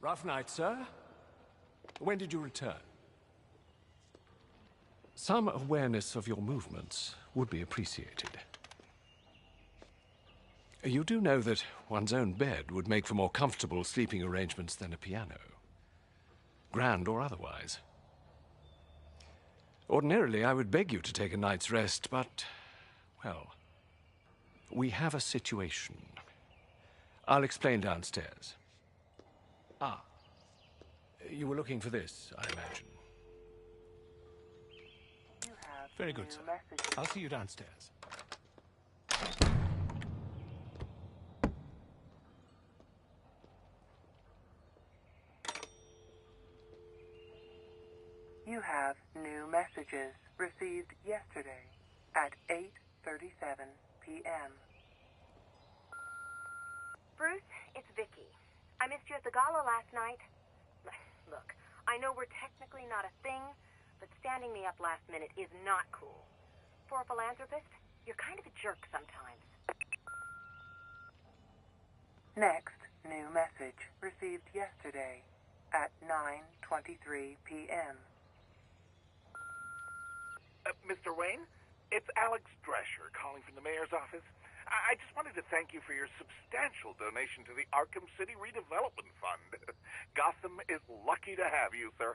Rough night, sir. When did you return? Some awareness of your movements would be appreciated. You do know that one's own bed would make for more comfortable sleeping arrangements than a piano. Grand or otherwise. Ordinarily, I would beg you to take a night's rest, but, well, we have a situation. I'll explain downstairs. Ah, you were looking for this, I imagine. You have Very good, new sir. messages. I'll see you downstairs. You have new messages received yesterday at 8:37 p.m. Bruce, it's Vicky. I missed you at the gala last night. Look, I know we're technically not a thing, but standing me up last minute is not cool. For a philanthropist, you're kind of a jerk sometimes. Next new message received yesterday at 9:23 p.m. Mr. Wayne, it's Alex Drescher calling from the mayor's office. I just wanted to thank you for your substantial donation to the Arkham City Redevelopment Fund. Gotham is lucky to have you, sir.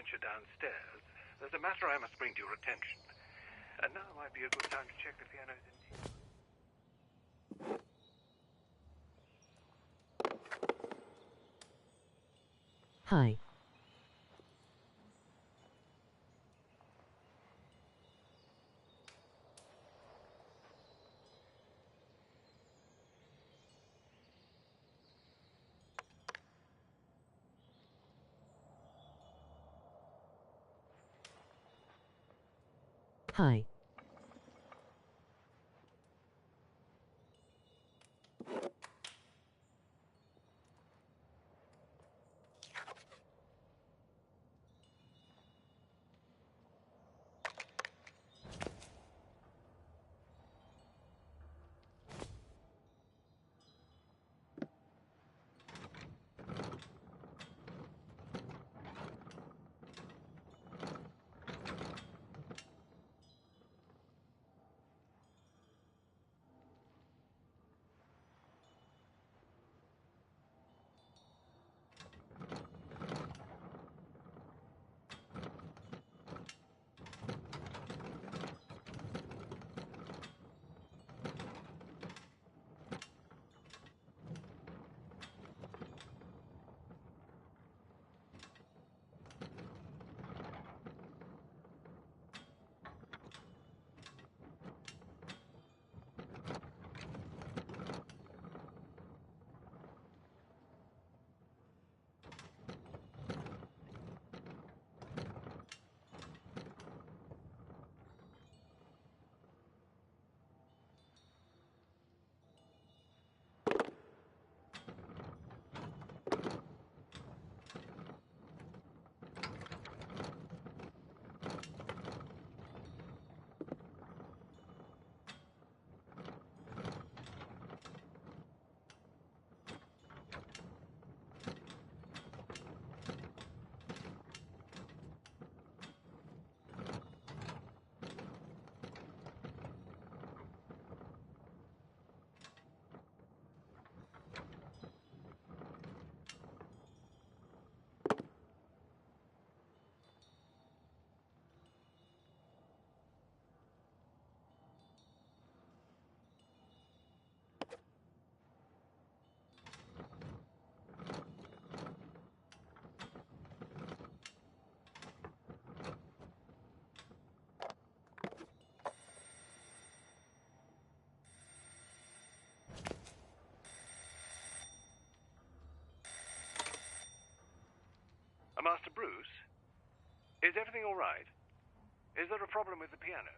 adventure downstairs, there's a matter I must bring to your attention. And now might be a good time to check the piano's in tune. Hi. Hi. Master Bruce? Is everything all right? Is there a problem with the piano?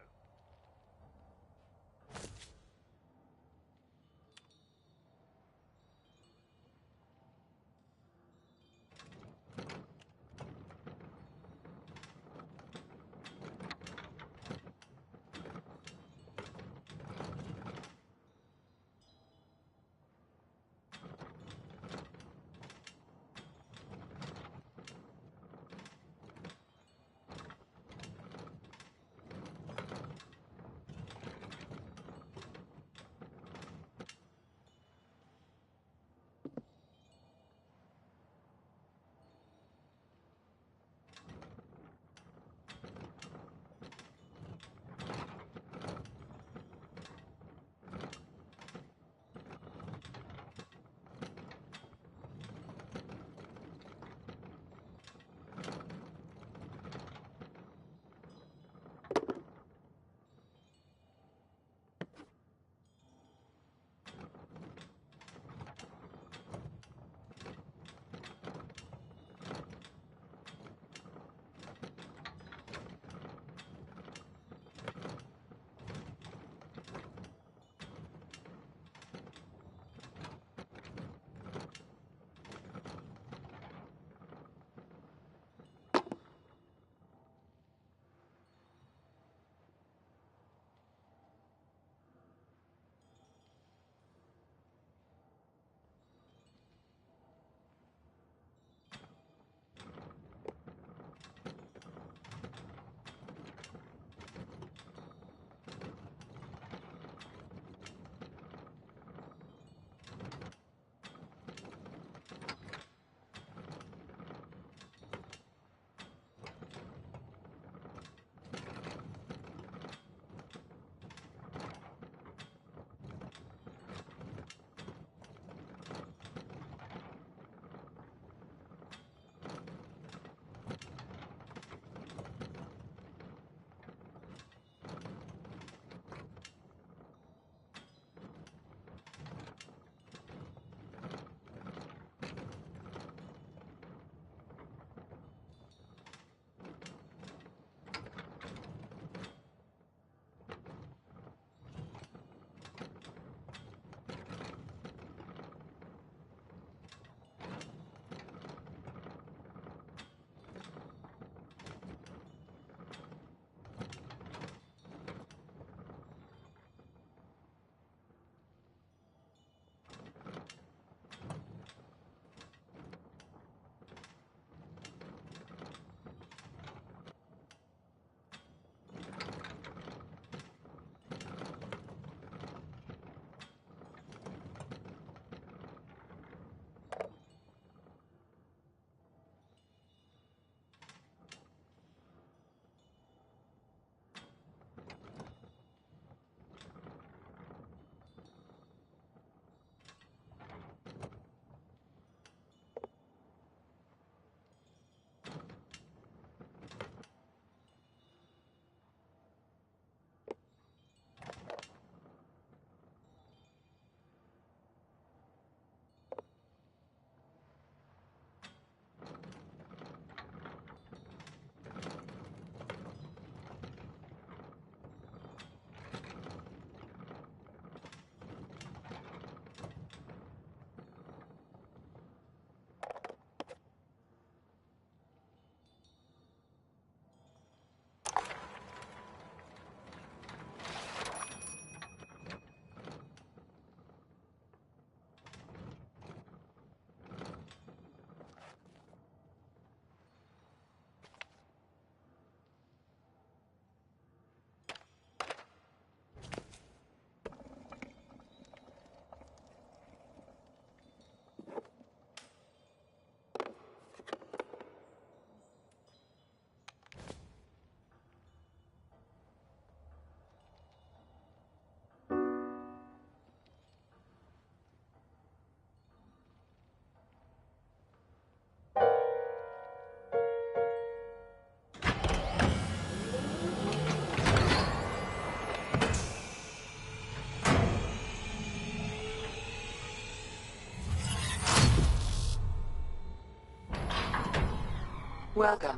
Welcome.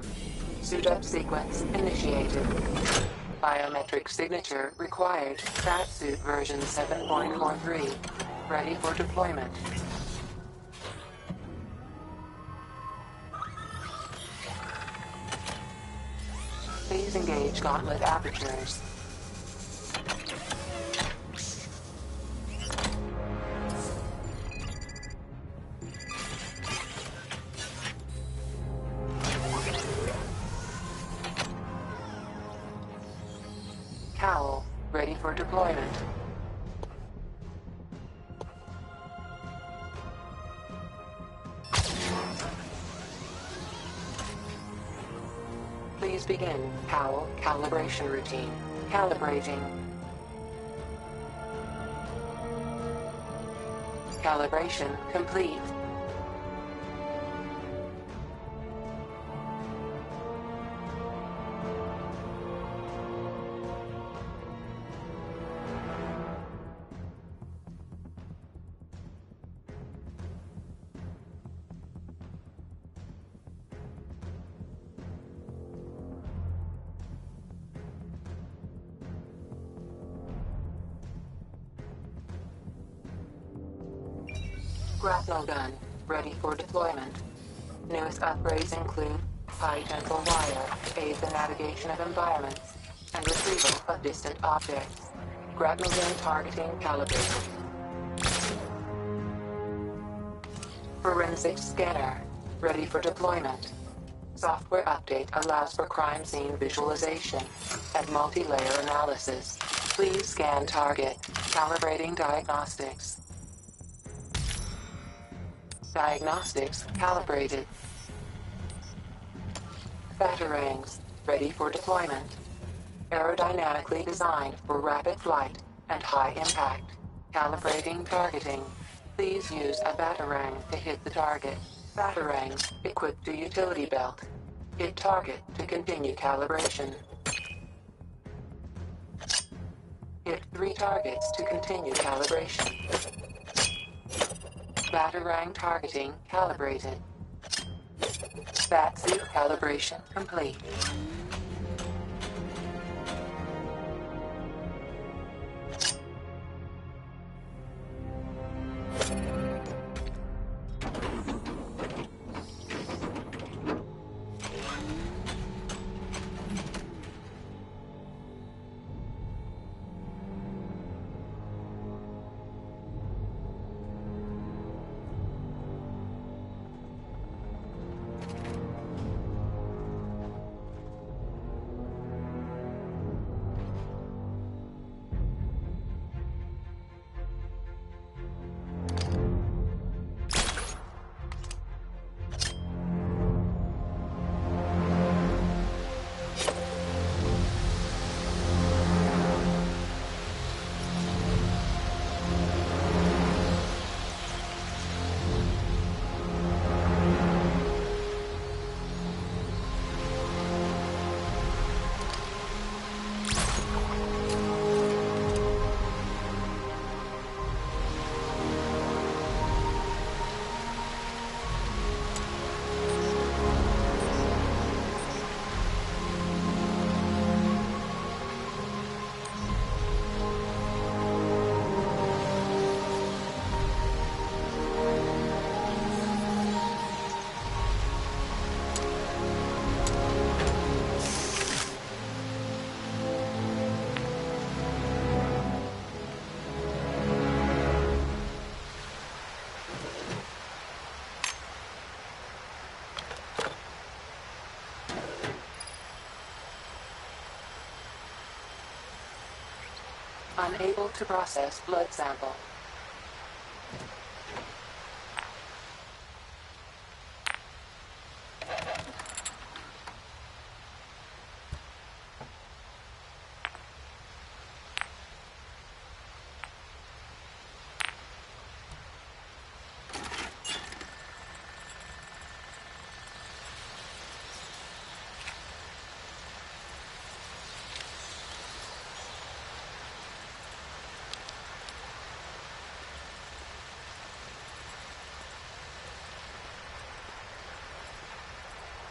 Suit up sequence initiated. Biometric signature required. Batsuit version 7.43. Ready for deployment. Please engage gauntlet apertures. Cowl, ready for deployment. Please begin Cowl calibration routine. Calibrating. Calibration complete. Grapnel gun, ready for deployment. Newest upgrades include high tempo wire, aid the navigation of environments, and retrieval of distant objects. Grapnel gun targeting calibrated. Forensic scanner, ready for deployment. Software update allows for crime scene visualization and multi-layer analysis. Please scan target. Calibrating diagnostics. Diagnostics calibrated. Batarangs ready for deployment. Aerodynamically designed for rapid flight and high impact. Calibrating targeting. Please use a batarang to hit the target. Batarangs equipped to utility belt. Hit target to continue calibration. Hit 3 targets to continue calibration. Batarang targeting calibrated. Batsuit calibration complete. Unable to process blood sample.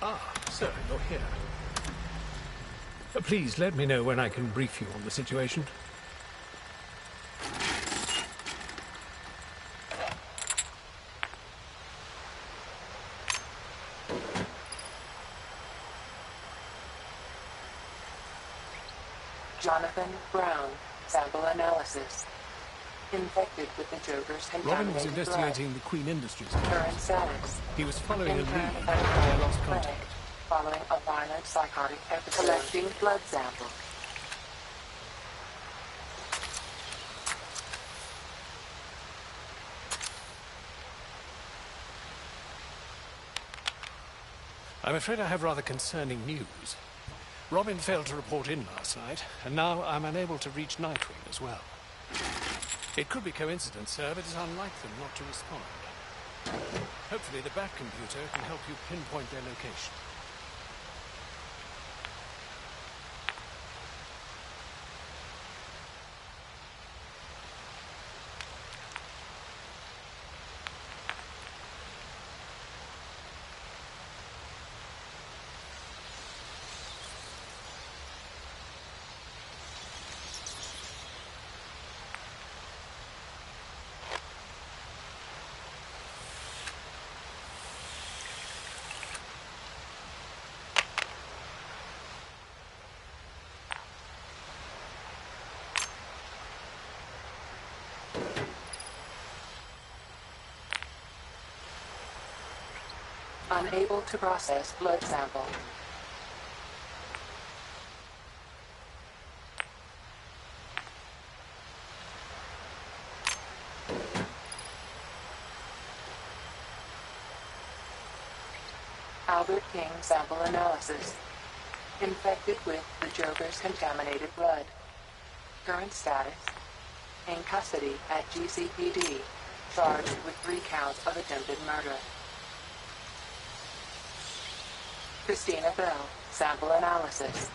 Ah, Sir, you're here. Please let me know when I can brief you on the situation. Jonathan Brown, sample analysis. Infected with the Joker's Robin was contaminated investigating the Queen Industries. blood. Current status. He was following a lead, Intern but I lost clinic, contact. following a violent psychotic episode. Collecting blood sample. I'm afraid I have rather concerning news. Robin failed to report in last night, and now I'm unable to reach Nightwing as well. It could be coincidence, sir, but it's unlike them not to respond. Hopefully the Batcomputer can help you pinpoint their location. Unable to process blood sample. Albert King sample analysis. Infected with the Joker's contaminated blood. Current status. In custody at GCPD. Charged with 3 counts of attempted murder. Christina Bell, sample analysis.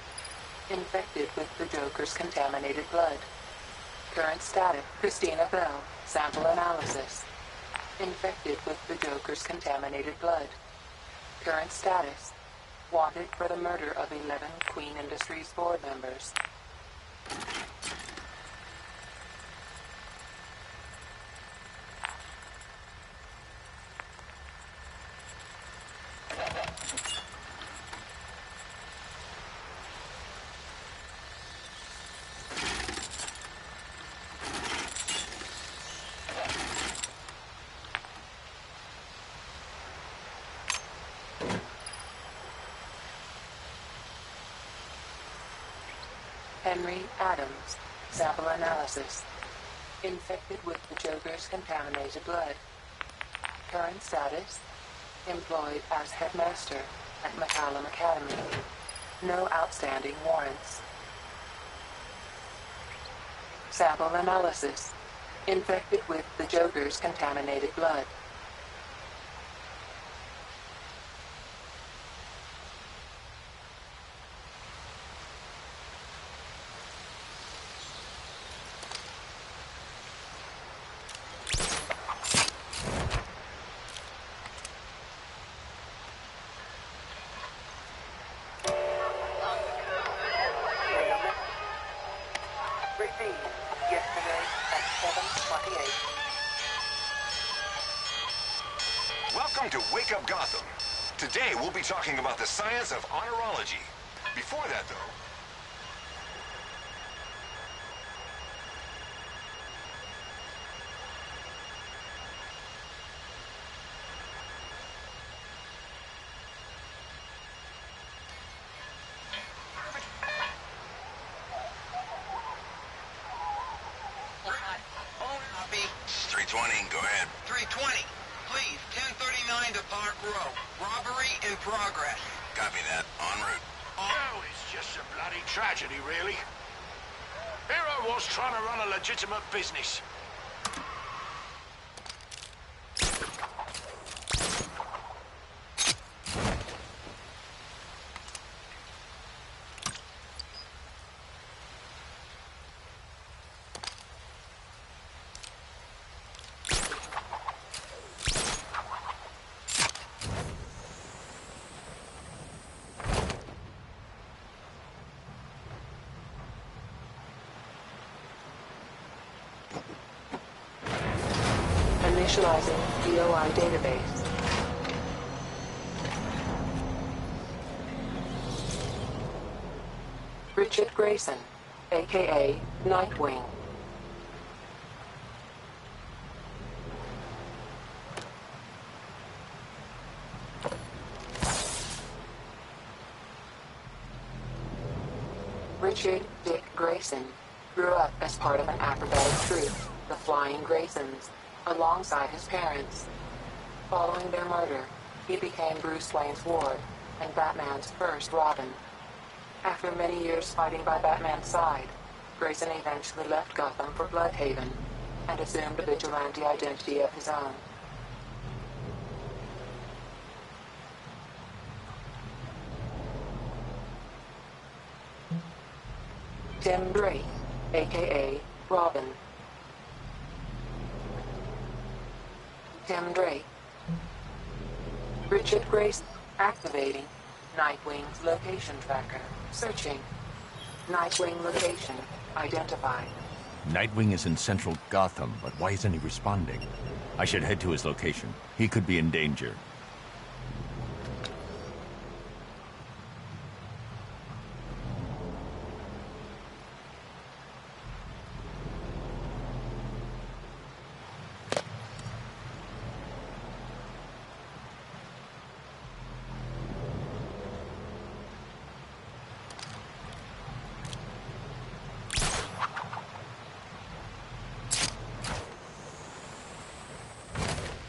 Infected with the Joker's contaminated blood. Current status. Christina Bell, sample analysis. Infected with the Joker's contaminated blood. Current status. Wanted for the murder of 11 Queen Industries board members. Henry Adams, sample analysis. Infected with the Joker's contaminated blood. Current status. Employed as headmaster at McCallum Academy. No outstanding warrants. Sample analysis. Infected with the Joker's contaminated blood. Received yesterday at 7:28. Welcome to Wake Up Gotham. Today we'll be talking about the science of honorology. Before that, though, Copy. 320, go ahead. 320. Please, 1039 to Park Row. Robbery in progress. Copy that. En route. Oh, it's just a bloody tragedy, really. Here I was trying to run a legitimate business. Initializing DOI database. Richard Grayson, aka Nightwing. Richard Dick Grayson grew up as part of an acrobatic troupe, the Flying Graysons, alongside his parents. Following their murder, he became Bruce Wayne's ward and Batman's first Robin. After many years fighting by Batman's side, Grayson eventually left Gotham for Bloodhaven and assumed a vigilante identity of his own. Tim Drake, aka Robin. Tim Drake. Richard Grayson, activating Nightwing's location tracker. Searching. Nightwing location identified. Nightwing is in central Gotham, but why isn't he responding? I should head to his location. He could be in danger.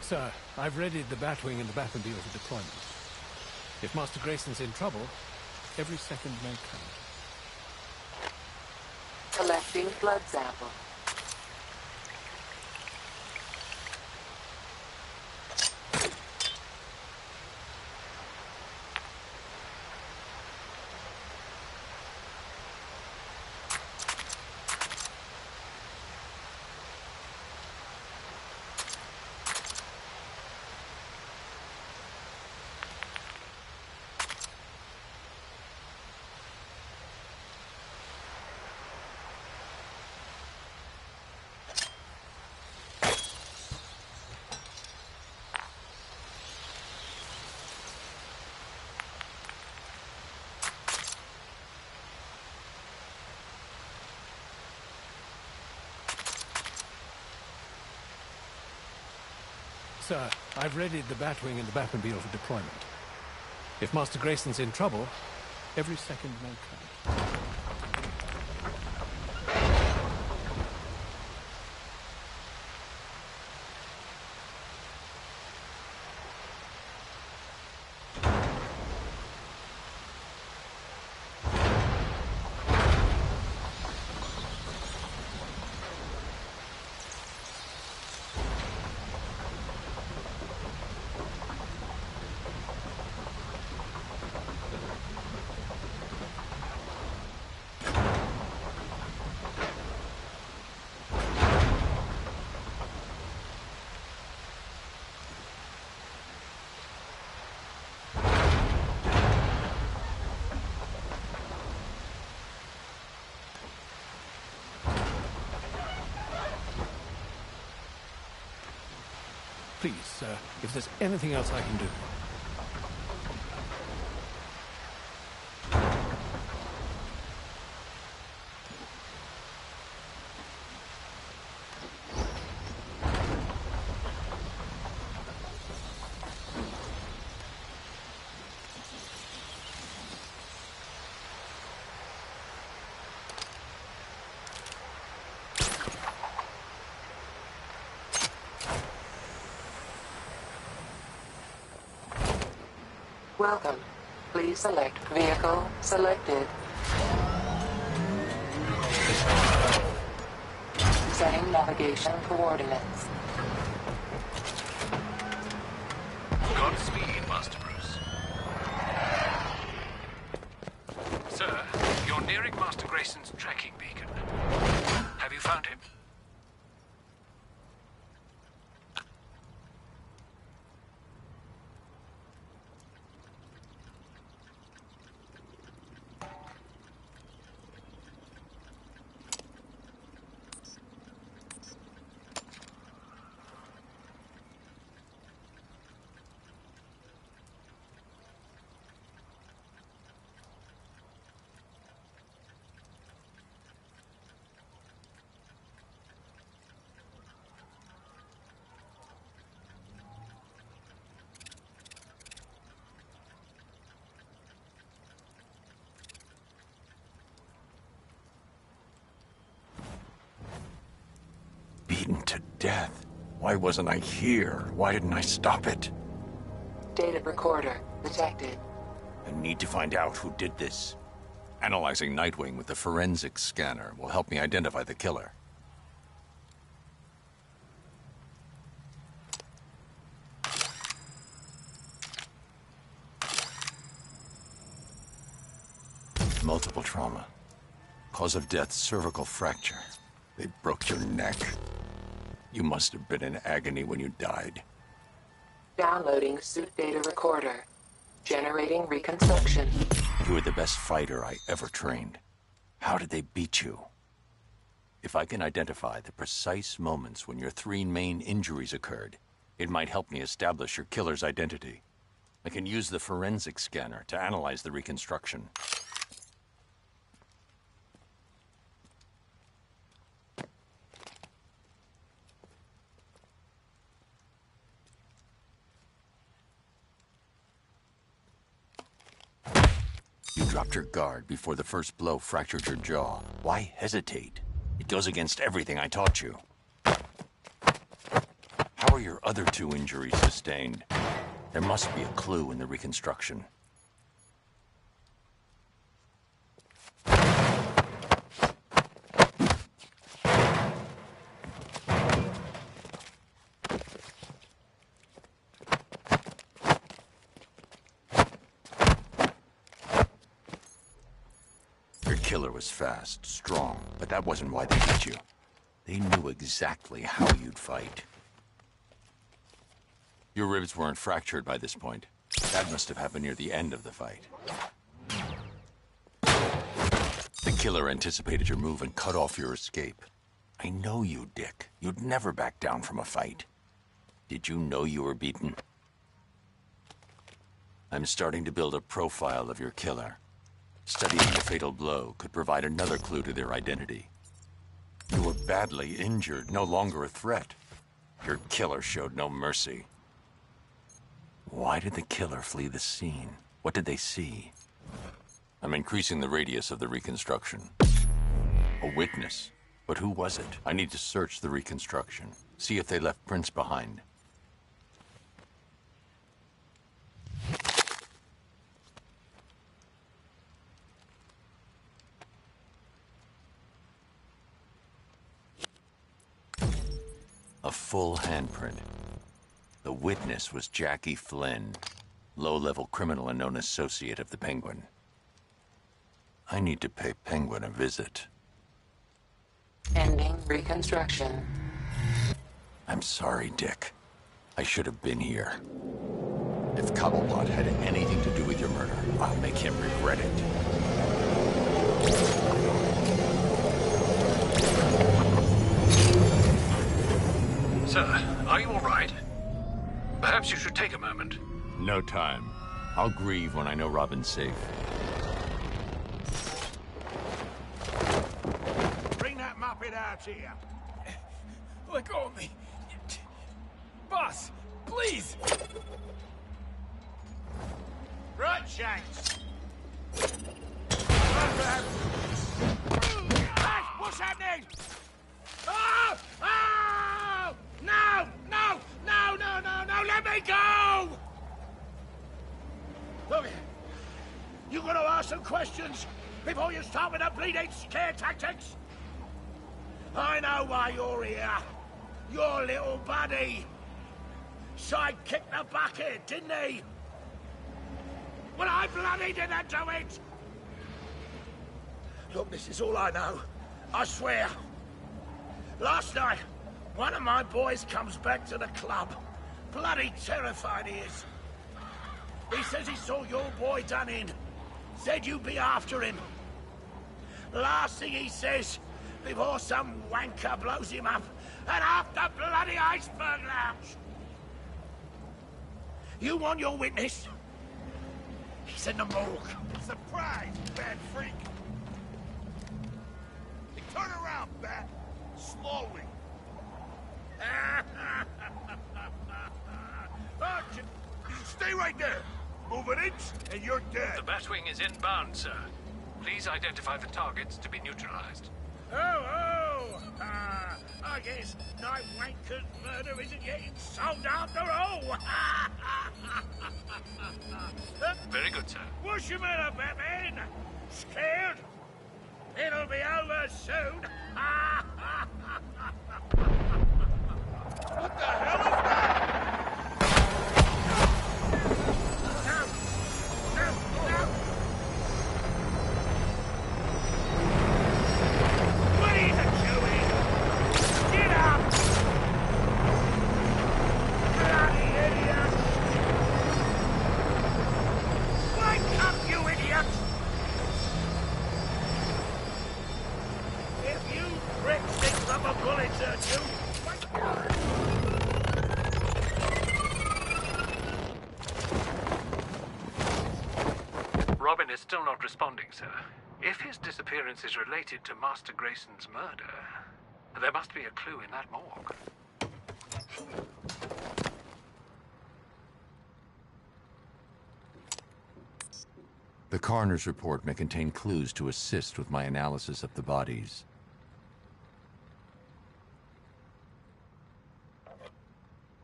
Sir, I've readied the Batwing and the Batmobile for deployment. If Master Grayson's in trouble, every second may count. Collecting blood sample. Sir, I've readied the Batwing and the Batmobile for deployment. If Master Grayson's in trouble, every second may count. Please, sir, if there's anything else I can do. Welcome. Please select vehicle selected. Setting navigation coordinates. Godspeed, Master Bruce. Sir, you're nearing Master Grayson's tracking beacon. Have you found him? beaten to death. Why wasn't I here? Why didn't I stop it? Data recorder detected. I need to find out who did this. Analyzing Nightwing with the forensics scanner will help me identify the killer. Multiple trauma. Cause of death, cervical fracture. They broke your neck. You must have been in agony when you died. Downloading suit data recorder. Generating reconstruction. You were the best fighter I ever trained. How did they beat you? If I can identify the precise moments when your 3 main injuries occurred, it might help me establish your killer's identity. I can use the forensic scanner to analyze the reconstruction. You dropped your guard before the first blow fractured your jaw. Why hesitate? It goes against everything I taught you. How are your other 2 injuries sustained? There must be a clue in the reconstruction. Killer was fast, strong, but that wasn't why they hit you. They knew exactly how you'd fight. Your ribs weren't fractured by this point. That must have happened near the end of the fight. The killer anticipated your move and cut off your escape. I know you, Dick. You'd never back down from a fight. Did you know you were beaten? I'm starting to build a profile of your killer. Studying the fatal blow could provide another clue to their identity. You were badly injured, no longer a threat. Your killer showed no mercy. Why did the killer flee the scene? What did they see? I'm increasing the radius of the reconstruction. A witness. But who was it? I need to search the reconstruction. See if they left prints behind. A full handprint. The witness was Jackie Flynn, low-level criminal and known associate of the Penguin. I need to pay Penguin a visit. Ending reconstruction. I'm sorry, Dick. I should have been here. If Cobblepot had anything to do with your murder, I'll make him regret it. Sir, are you all right? Perhaps you should take a moment. No time. I'll grieve when I know Robin's safe. Bring that muppet out here. Let go of me. Boss, please! Right, Shanks. What's happening? Oh! Oh! No! No! No! No! No! No! Let me go! Look, you got to ask some questions before you start with the bleeding scare tactics. I know why you're here. Your little buddy. Sidekicked the bucket, didn't he? Well, I bloody didn't do it! Look, this is all I know. I swear. Last night, one of my boys comes back to the club. Bloody terrified he is. He says he saw your boy done in. Said you'd be after him. Last thing he says, before some wanker blows him up, and half the bloody iceberg lounge. You want your witness? He's in the morgue. Surprise, bad freak. Hey, turn around, Bat. Slowly. Stay right there. Move an inch, and you're dead. The Batwing is inbound, sir. Please identify the targets to be neutralized. Oh! I guess Night Wanker's murder isn't getting solved after all. Very good, sir. What's your matter, Batman? Scared? It'll be over soon. What the hell is that? No! No! No! What are you doing? Get up! Bloody idiot! Wake up, you idiot! If you pricks think rubber bullets hurt you, Robin is still not responding, sir. If his disappearance is related to Master Grayson's murder, there must be a clue in that morgue. The coroner's report may contain clues to assist with my analysis of the bodies.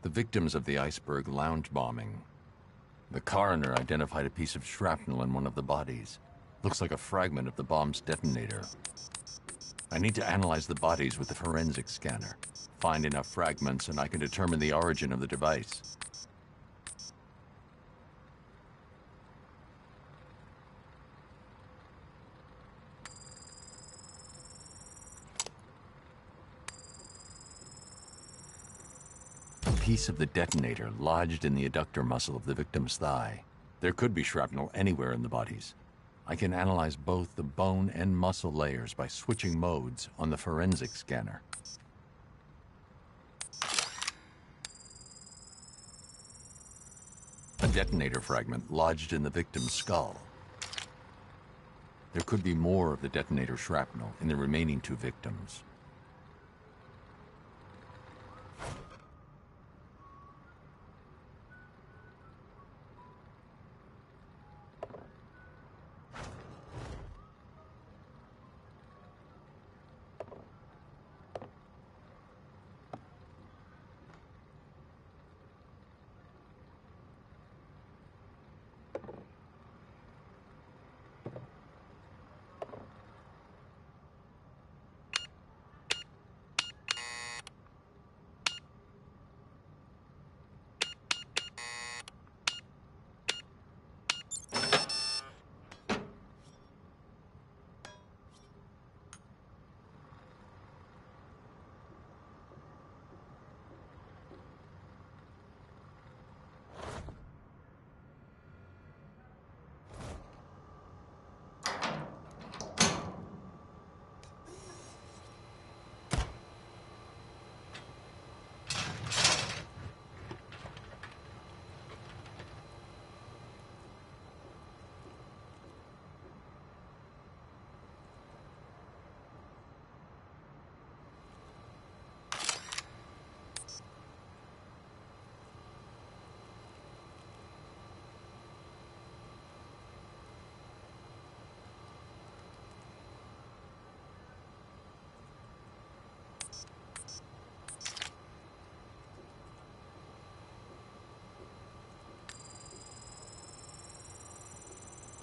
The victims of the Iceberg lounge bombing. The coroner identified a piece of shrapnel in one of the bodies. Looks like a fragment of the bomb's detonator. I need to analyze the bodies with the forensic scanner. Find enough fragments and I can determine the origin of the device. A piece of the detonator lodged in the adductor muscle of the victim's thigh. There could be shrapnel anywhere in the bodies. I can analyze both the bone and muscle layers by switching modes on the forensic scanner. A detonator fragment lodged in the victim's skull. There could be more of the detonator shrapnel in the remaining two victims.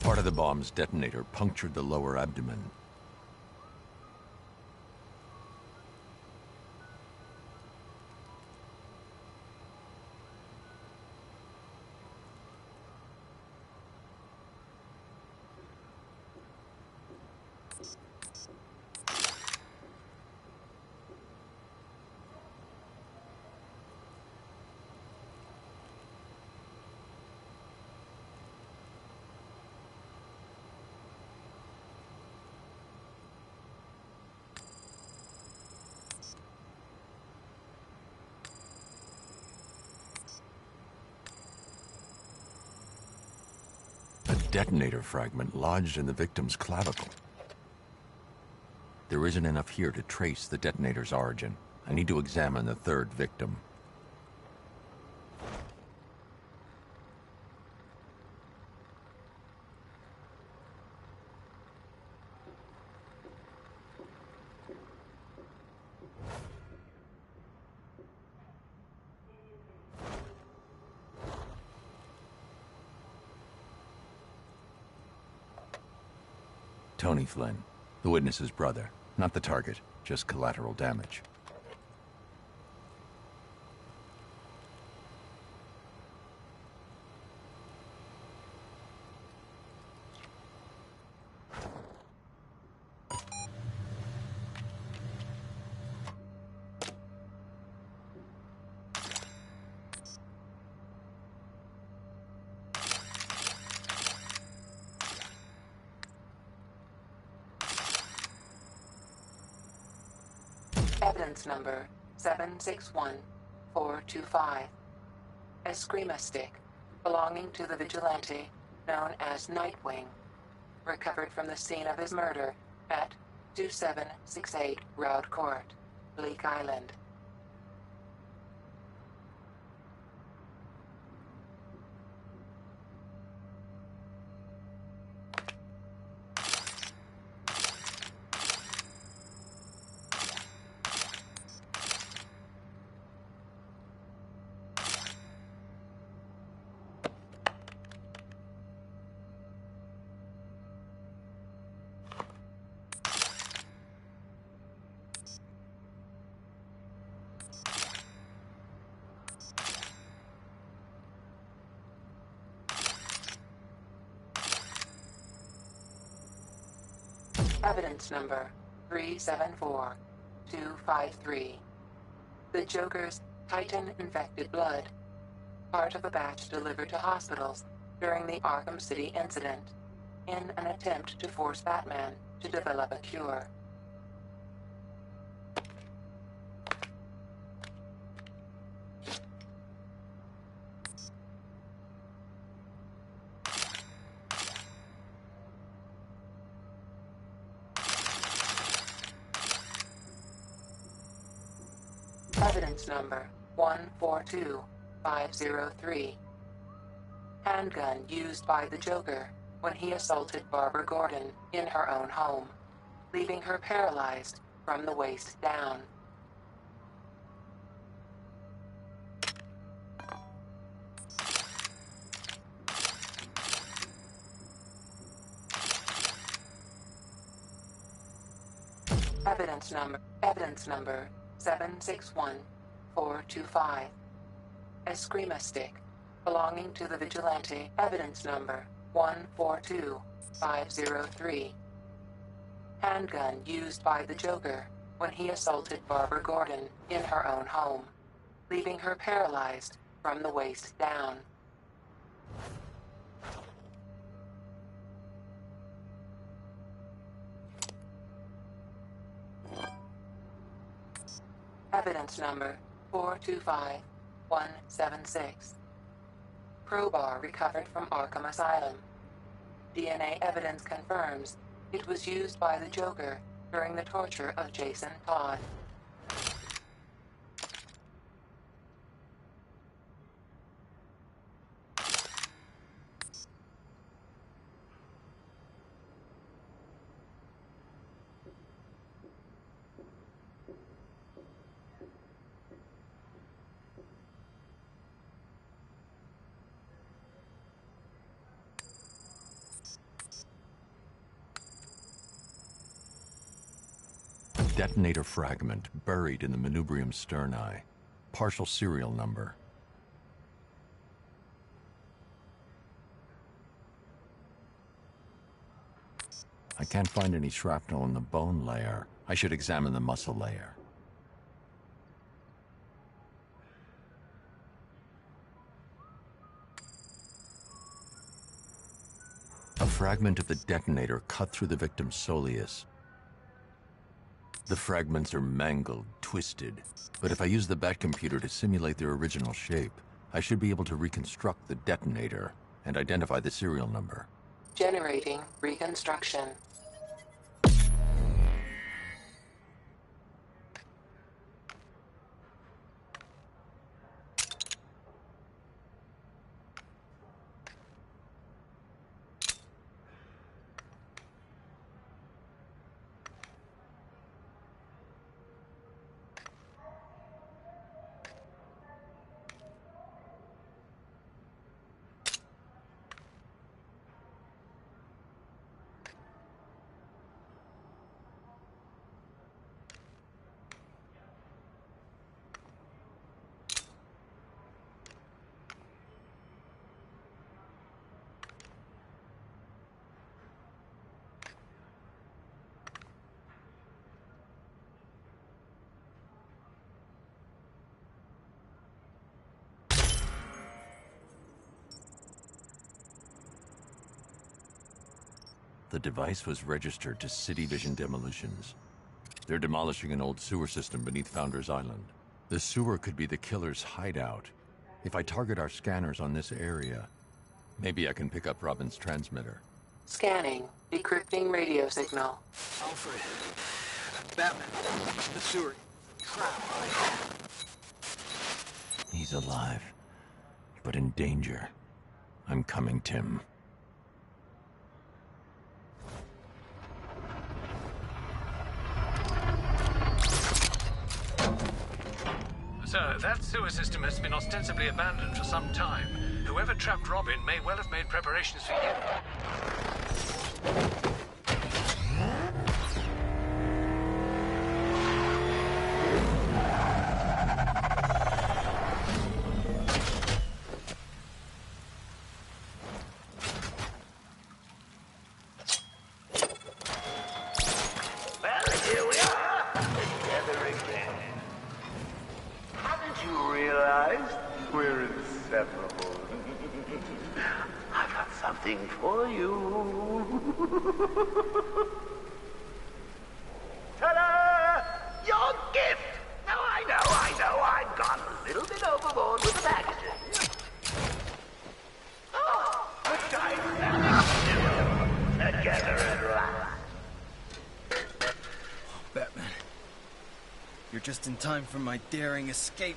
Part of the bomb's detonator punctured the lower abdomen. Detonator fragment lodged in the victim's clavicle. There isn't enough here to trace the detonator's origin. I need to examine the third victim. Tony Flynn, the witness's brother. Not the target, just collateral damage. Evidence number 761425. Eskrima stick belonging to the vigilante known as Nightwing. Recovered from the scene of his murder at 2768 Roud Court, Bleak Island. Evidence number 374253. The Joker's Titan-infected blood. Part of a batch delivered to hospitals during the Arkham City incident, in an attempt to force Batman to develop a cure. Evidence number 142503. Handgun used by the Joker when he assaulted Barbara Gordon in her own home, leaving her paralyzed from the waist down. Evidence number 761425. Eskrima stick belonging to the vigilante. Evidence number 142503. Handgun used by the Joker when he assaulted Barbara Gordon in her own home, leaving her paralyzed from the waist down. Evidence number 425176. Crowbar recovered from Arkham Asylum. DNA evidence confirms it was used by the Joker during the torture of Jason Todd. Detonator fragment buried in the manubrium sterni. Partial serial number. I can't find any shrapnel in the bone layer. I should examine the muscle layer. A fragment of the detonator cut through the victim's soleus. The fragments are mangled, twisted, but if I use the Batcomputer to simulate their original shape, I should be able to reconstruct the detonator and identify the serial number. Generating reconstruction. The device was registered to City Vision Demolitions. They're demolishing an old sewer system beneath Founders Island. The sewer could be the killer's hideout. If I target our scanners on this area, maybe I can pick up Robin's transmitter. Scanning. Decrypting radio signal. Alfred. Batman. The sewer. Crap. He's alive, but in danger. I'm coming, Tim. Sir, that sewer system has been ostensibly abandoned for some time. Whoever trapped Robin may well have made preparations for him. Well, here we are, together again. Haven't you realized we're inseparable? I've got something for you. Ta-da! Your gift! Now I know, I've gone a little bit overboard with the packaging. Oh, the dynamic duo, together at last. Batman. You're just in time for my daring escape.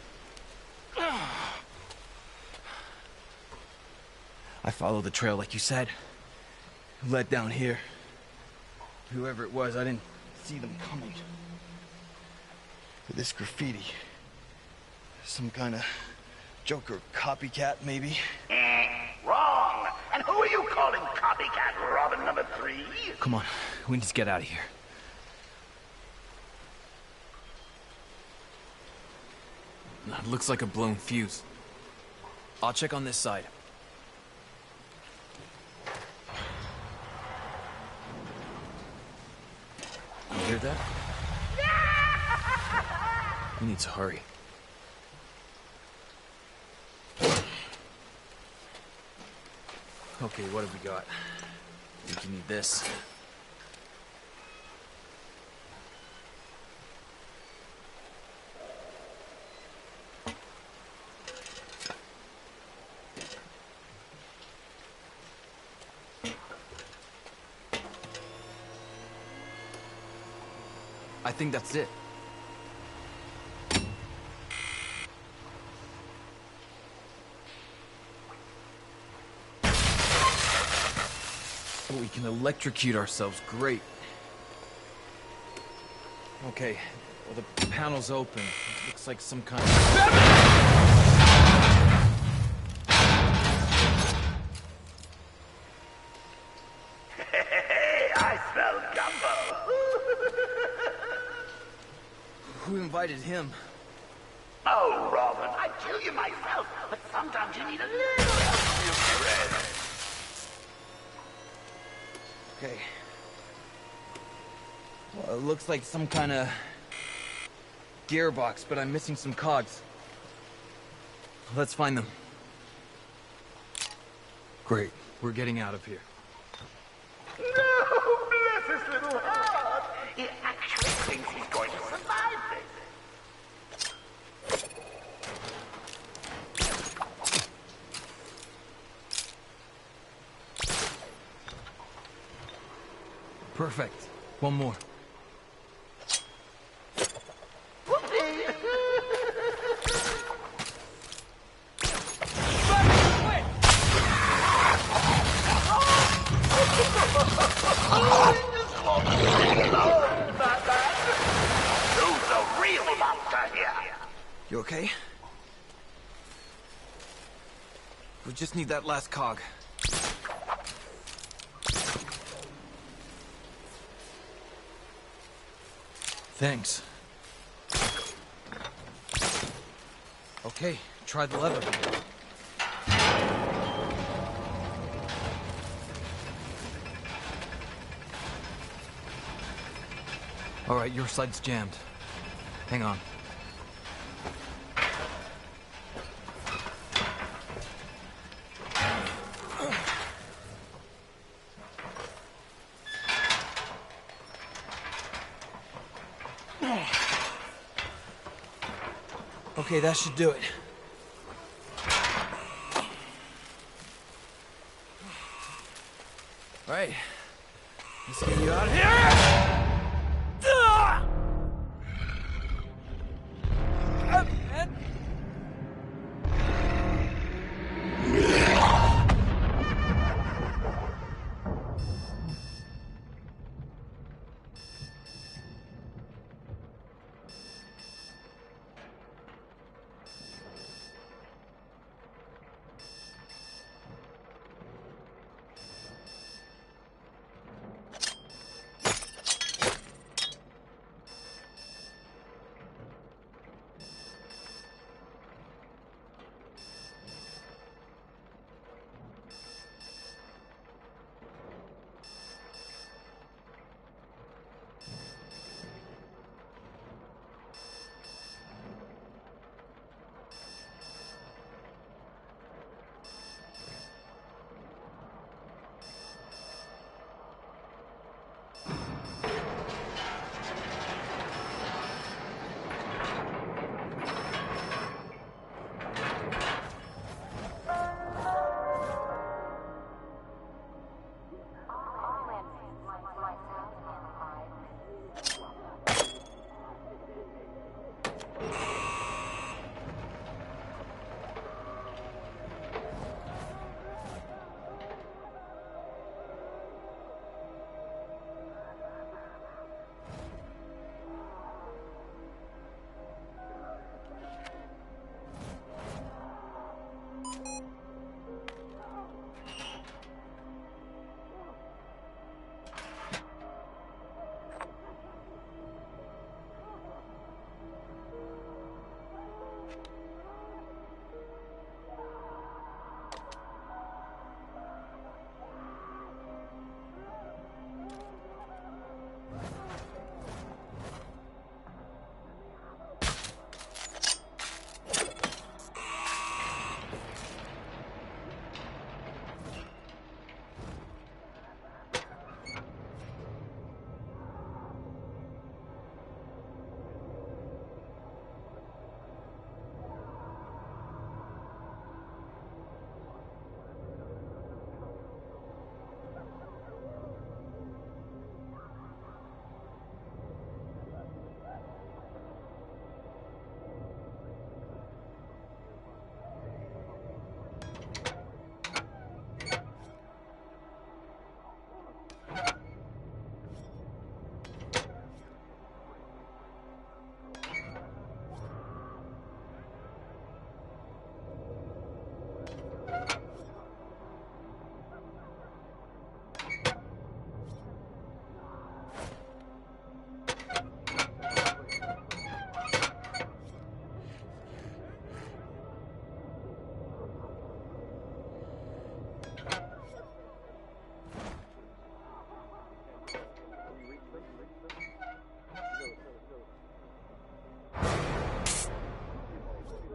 I followed the trail like you said. Led down here. Whoever it was, I didn't see them coming. But this graffiti. Some kind of Joker copycat, maybe? Wrong! And who are you calling copycat Robin number 3? Come on, we need to get out of here. It looks like a blown fuse. I'll check on this side. You hear that? We need to hurry. Okay, what have we got? I think you need this. I think that's it. We can electrocute ourselves, great. Okay, well the panel's open. It looks like some kind of... Who invited him? Oh, Robin, I'd kill you myself, but sometimes you need a little help from your friends. Okay. Well, it looks like some kind of gearbox, but I'm missing some cogs. Let's find them. Great. We're getting out of here. No, bless his little heart. He actually thinks he's going to survive this. Perfect. One more. You okay? We just need that last cog. Thanks. Okay, try the lever. All right, your side's jammed. Hang on. Okay, that should do it. All right. Let's get you out of here!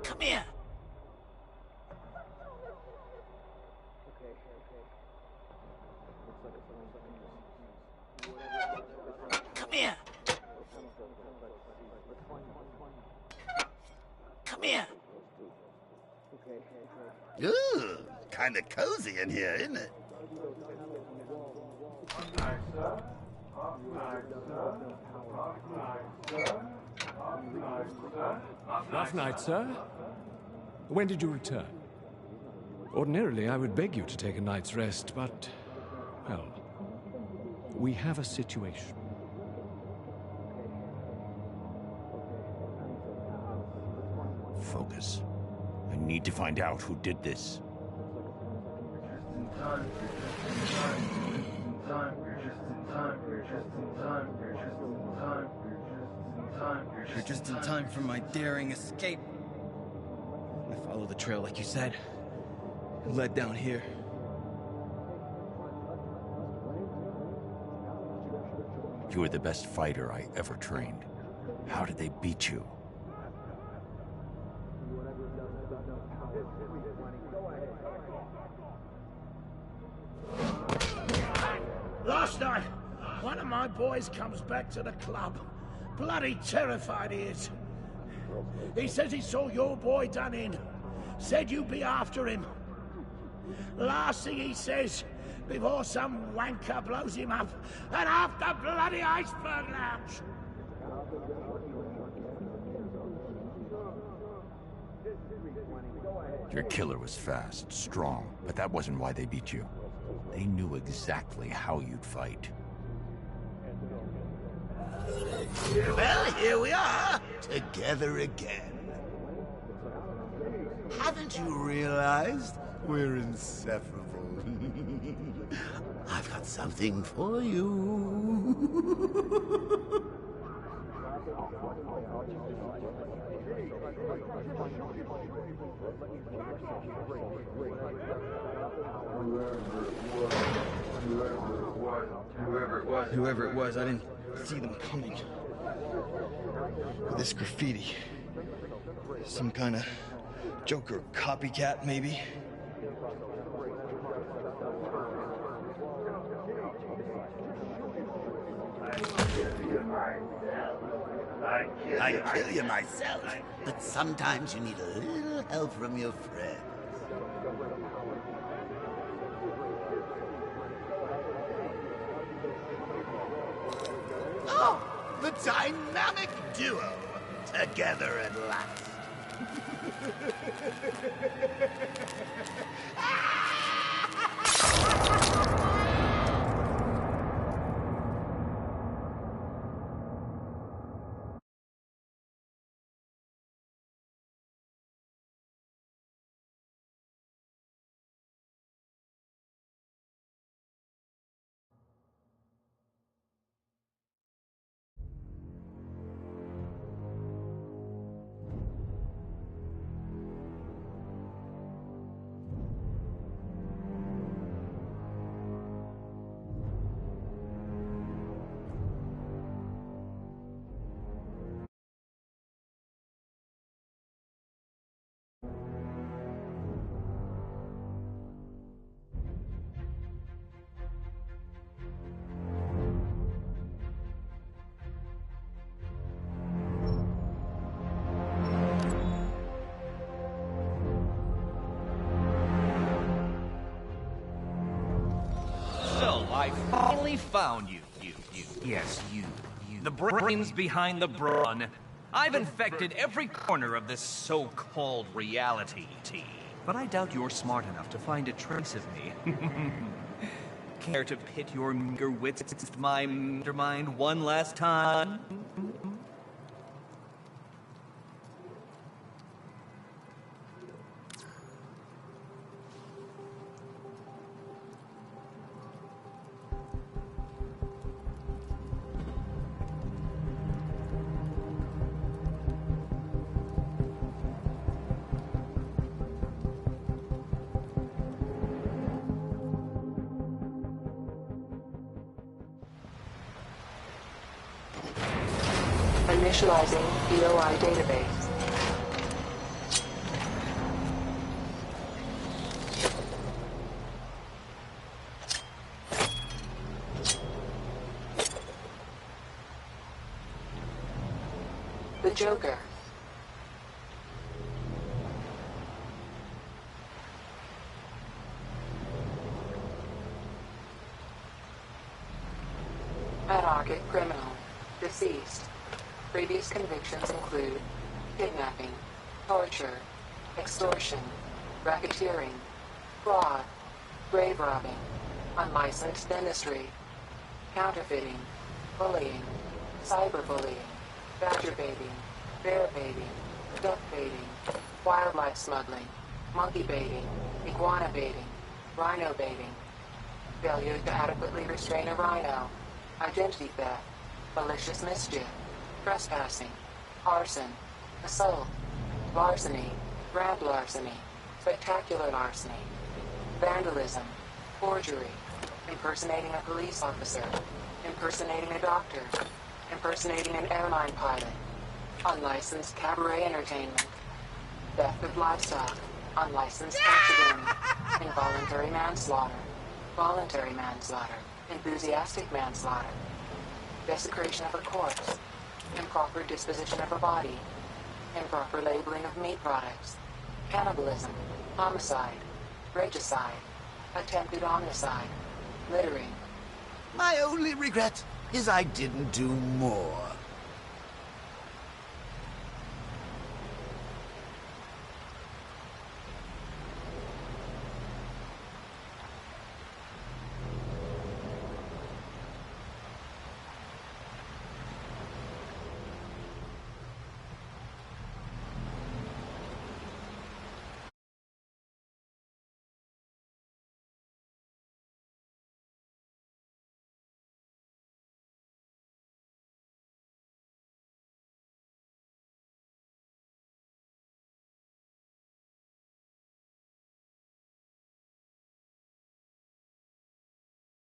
Come here! Come here! Come here! Ooh, kinda cozy in here, isn't it? Rough night, sir. When did you return? Ordinarily, I would beg you to take a night's rest, but, well, we have a situation. Focus. I need to find out who did this. You're just in time for my daring escape. I follow the trail like you said. Led down here. You were the best fighter I ever trained. How did they beat you? Last night, one of my boys comes back to the club. Bloody terrified he is. He says he saw your boy done in. Said you'd be after him. Last thing he says, before some wanker blows him up and half the bloody iceberg lounge. Your killer was fast, strong, but that wasn't why they beat you. They knew exactly how you'd fight. Well, here we are, together again. Haven't you realized we're inseparable? I've got something for you. Whoever it was, I didn't see them coming. This graffiti. Some kind of Joker copycat, maybe? I'd kill you myself, but sometimes you need a little help from your friends. Oh, the dynamic duo, together at last. I finally found you. Yes, you. The brains behind the brawn. I've infected every corner of this so-called reality, but I doubt you're smart enough to find a trace of me. Care to pit your meager wits against my mind one last time? Initializing EOI database. The Joker. Anarchic criminal. Deceased. Previous convictions include kidnapping, torture, extortion, racketeering, fraud, grave robbing, unlicensed dentistry, counterfeiting, bullying, cyberbullying, badger baiting, bear baiting, duck baiting, wildlife smuggling, monkey baiting, iguana baiting, rhino baiting, failure to adequately restrain a rhino, identity theft, malicious mischief, trespassing, arson, assault, larceny, grand larceny, spectacular larceny, vandalism, forgery, impersonating a police officer, impersonating a doctor, impersonating an airline pilot, unlicensed cabaret entertainment, theft of livestock, unlicensed taxidermy, involuntary manslaughter, voluntary manslaughter, enthusiastic manslaughter, desecration of a corpse, improper disposition of a body, improper labeling of meat products, cannibalism, homicide, regicide, attempted homicide, littering. My only regret is I didn't do more.